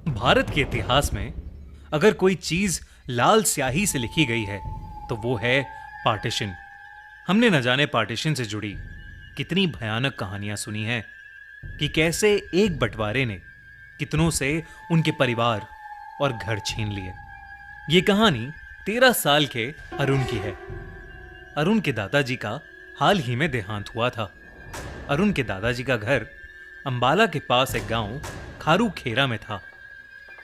भारत के इतिहास में अगर कोई चीज लाल स्याही से लिखी गई है तो वो है पार्टीशन। हमने न जाने पार्टीशन से जुड़ी कितनी भयानक कहानियां सुनी हैं कि कैसे एक बंटवारे ने कितनों से उनके परिवार और घर छीन लिए। ये कहानी 13 साल के अरुण की है। अरुण के दादाजी का हाल ही में देहांत हुआ था। अरुण के दादाजी का घर अंबाला के पास एक गांव खारू खेरा में था।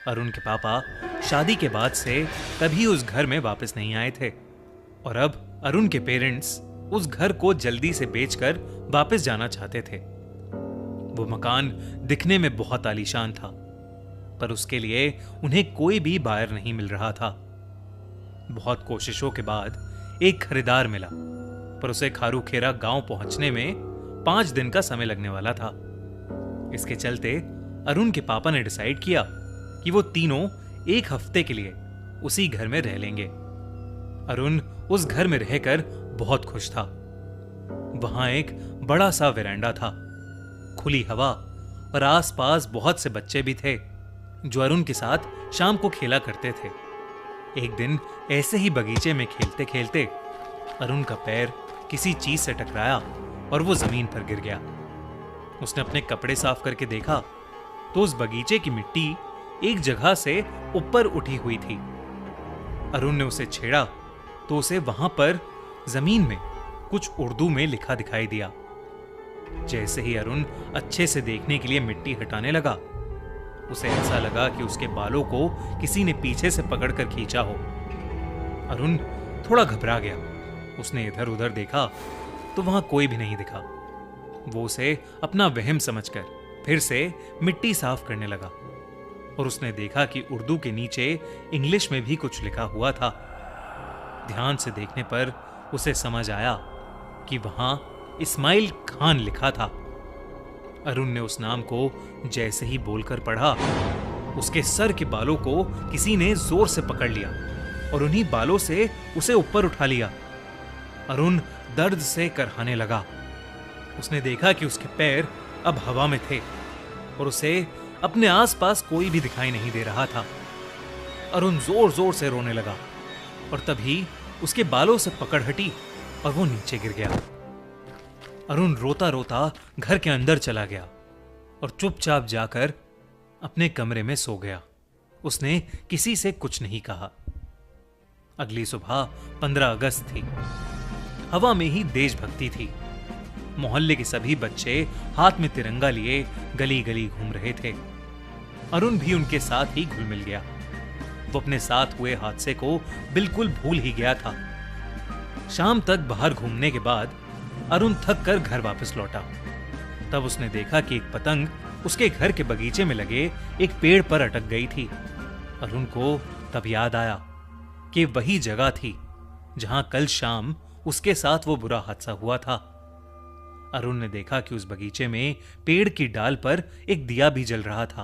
अरुण के पापा शादी के बाद से कभी उस घर में वापस नहीं आए थे और अब अरुण के पेरेंट्स उस घर को जल्दी से बेचकर वापस जाना चाहते थे। वो मकान दिखने में बहुत आलीशान था, पर उसके लिए उन्हें कोई भी बायर नहीं मिल रहा था। बहुत कोशिशों के बाद एक खरीदार मिला, पर उसे खारू खेरा गांव पहुंचने में 5 दिन का समय लगने वाला था। इसके चलते अरुण के पापा ने डिसाइड किया कि वो तीनों एक हफ्ते के लिए उसी घर में रह लेंगे। अरुण उस घर में रहकर बहुत खुश था। वहां एक बड़ा सा वेरांडा था, खुली हवा और आसपास बहुत से बच्चे भी थे जो अरुण के साथ शाम को खेला करते थे। एक दिन ऐसे ही बगीचे में खेलते खेलते अरुण का पैर किसी चीज से टकराया और वो जमीन पर गिर गया। उसने अपने कपड़े साफ करके देखा तो उस बगीचे की मिट्टी एक जगह से ऊपर उठी हुई थी। अरुण ने उसे छेड़ा तो उसे वहां पर जमीन में कुछ उर्दू में लिखा दिखाई दिया। जैसे ही अरुण अच्छे से देखने के लिए मिट्टी हटाने लगा, उसे ऐसा लगा कि उसके बालों को किसी ने पीछे से पकड़कर खींचा हो। अरुण थोड़ा घबरा गया। उसने इधर उधर देखा तो वहां कोई भी नहीं दिखा। वो उसे अपना वहम समझकर फिर से मिट्टी साफ करने लगा और उसने देखा कि उर्दू के नीचे इंग्लिश में भी कुछ लिखा हुआ था। ध्यान से देखने पर उसे समझ आया कि वहां इस्माइल खान लिखा था। अरुण ने उस नाम को जैसे ही बोलकर पढ़ा, उसके सर के बालों को किसी ने जोर से पकड़ लिया और उन्हीं बालों से उसे ऊपर उठा लिया। अरुण दर्द से करहाने लगा। उसने देखा कि उसके पैर अब हवा में थे और उसे अपने आसपास कोई भी दिखाई नहीं दे रहा था। अरुण जोर जोर से रोने लगा और तभी उसके बालों से पकड़ हटी और वो नीचे गिर गया। अरुण रोता रोता घर के अंदर चला गया और चुपचाप जाकर अपने कमरे में सो गया। उसने किसी से कुछ नहीं कहा। अगली सुबह 15 अगस्त थी। हवा में ही देशभक्ति थी। मोहल्ले के सभी बच्चे हाथ में तिरंगा लिए गली गली घूम रहे थे। अरुण भी उनके साथ ही घुल मिल गया। वो अपने साथ हुए हादसे को बिल्कुल भूल ही गया था। शाम तक बाहर घूमने के बाद अरुण थक कर घर वापस लौटा। तब उसने देखा कि एक पतंग उसके घर के बगीचे में लगे एक पेड़ पर अटक गई थी। अरुण को तब याद आया कि वही जगह थी जहां कल शाम उसके साथ वो बुरा हादसा हुआ था। अरुण ने देखा कि उस बगीचे में पेड़ की डाल पर एक दिया भी जल रहा था।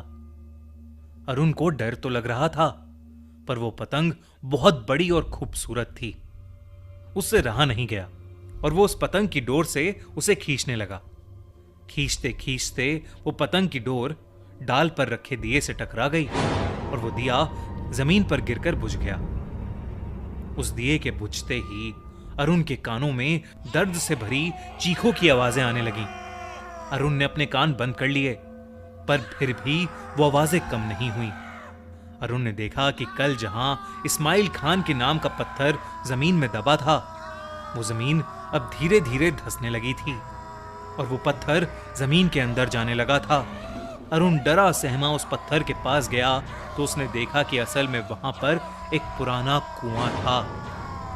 अरुण को डर तो लग रहा था, पर वो पतंग बहुत बड़ी और खूबसूरत थी। उससे रहा नहीं गया और वो उस पतंग की डोर से उसे खींचने लगा। खींचते खींचते वो पतंग की डोर डाल पर रखे दिए से टकरा गई और वो दिया जमीन पर गिरकर बुझ गया। उस दिए के बुझते ही अरुण के कानों में दर्द से भरी चीखों की आवाजें आने लगीं। अरुण ने अपने कान बंद कर लिए, पर फिर भी वो आवाजें कम नहीं हुई। अरुण ने देखा कि कल जहां इस्माइल खान के नाम का पत्थर जमीन में दबा था, वो जमीन अब धीरे धीरे धंसने लगी थी और वो पत्थर जमीन के अंदर जाने लगा था। अरुण डरा सहमा उस पत्थर के पास गया तो उसने देखा कि असल में वहां पर एक पुराना कुआं था।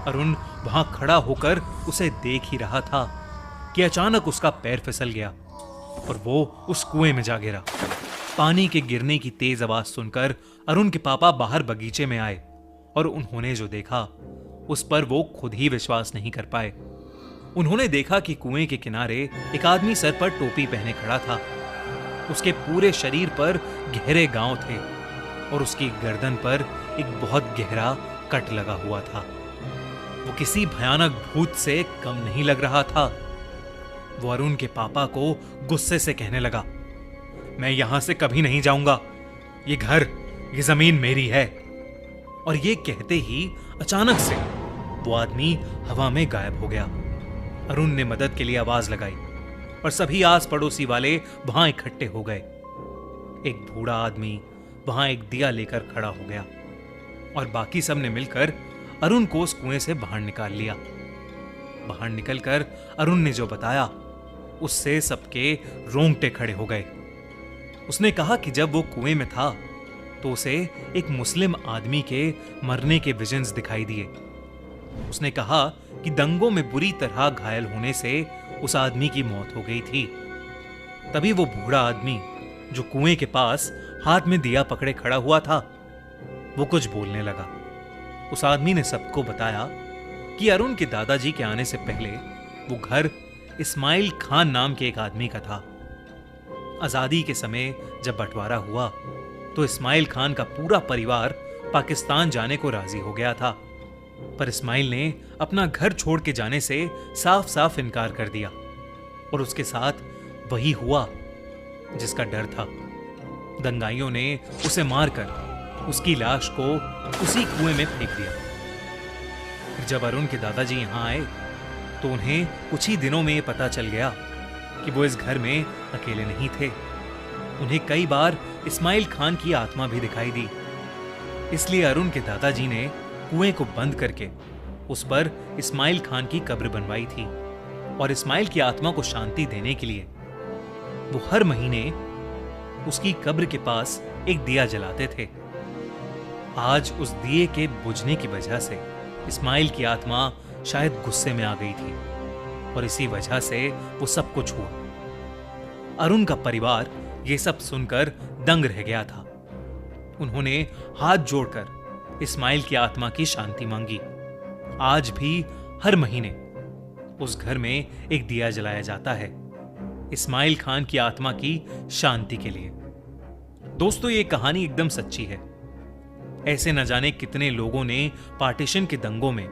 अरुण वहां खड़ा होकर उसे देख ही रहा था कि अचानक उसका पैर फिसल गया और वो उस कुएं में जा गिरा। पानी के गिरने की तेज आवाज सुनकर अरुण के पापा बाहर बगीचे में आए और उन्होंने जो देखा उस पर वो खुद ही विश्वास नहीं कर पाए। उन्होंने देखा कि कुएं के किनारे एक आदमी सर पर टोपी पहने खड़ा था। उसके पूरे शरीर पर गहरे घाव थे और उसकी गर्दन पर एक बहुत गहरा कट लगा हुआ था। वो किसी भयानक भूत से कम नहीं लग रहा था। वो अरुण के पापा को गुस्से से कहने लगा, मैं यहां से कभी नहीं जाऊंगा। ये घर ये जमीन मेरी है। और ये कहते ही अचानक से वो आदमी हवा में गायब हो गया। अरुण ने मदद के लिए आवाज लगाई और सभी आस पड़ोसी वाले वहां इकट्ठे हो गए। एक बूढ़ा आदमी वहां एक दिया लेकर खड़ा हो गया और बाकी सब ने मिलकर अरुण को उस कुएं से बाहर निकाल लिया। बाहर निकलकर अरुण ने जो बताया उससे सबके रोंगटे खड़े हो गए। उसने कहा कि जब वो कुएं में था तो उसे एक मुस्लिम आदमी के मरने के विजन्स दिखाई दिए। उसने कहा कि दंगों में बुरी तरह घायल होने से उस आदमी की मौत हो गई थी। तभी वो बूढ़ा आदमी जो कुएं के पास हाथ में दिया पकड़े खड़ा हुआ था, वो कुछ बोलने लगा। उस आदमी ने सबको बताया कि अरुण के दादाजी के आने से पहले वो घर इस्माइल खान नाम के एक आदमी का था। आजादी के समय जब बंटवारा हुआ तो इस्माइल खान का पूरा परिवार पाकिस्तान जाने को राजी हो गया था, पर इस्माइल ने अपना घर छोड़ के जाने से साफ साफ इनकार कर दिया और उसके साथ वही हुआ जिसका डर था। दंगाइयों ने उसे मारकर उसकी लाश को उसी कुएं में फेंक दिया। जब अरुण के दादाजी यहां आए तो उन्हें कुछ ही दिनों में यह पता चल गया कि वो इस घर में अकेले नहीं थे। उन्हें कई बार इस्माइल खान की आत्मा भी दिखाई दी। इसलिए अरुण के दादाजी ने कुएं को बंद करके उस पर इस्माइल खान की कब्र बनवाई थी और इस्माइल की आत्मा को शांति देने के लिए वो हर महीने उसकी कब्र के पास एक दिया जलाते थे। आज उस दिए के बुझने की वजह से इस्माइल की आत्मा शायद गुस्से में आ गई थी और इसी वजह से वो सब कुछ हुआ। अरुण का परिवार ये सब सुनकर दंग रह गया था। उन्होंने हाथ जोड़कर इस्माइल की आत्मा की शांति मांगी। आज भी हर महीने उस घर में एक दिया जलाया जाता है इस्माइल खान की आत्मा की शांति के लिए। दोस्तों, ये कहानी एकदम सच्ची है। ऐसे न जाने कितने लोगों ने पार्टीशन के दंगों में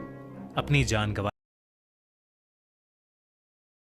अपनी जान गंवाई।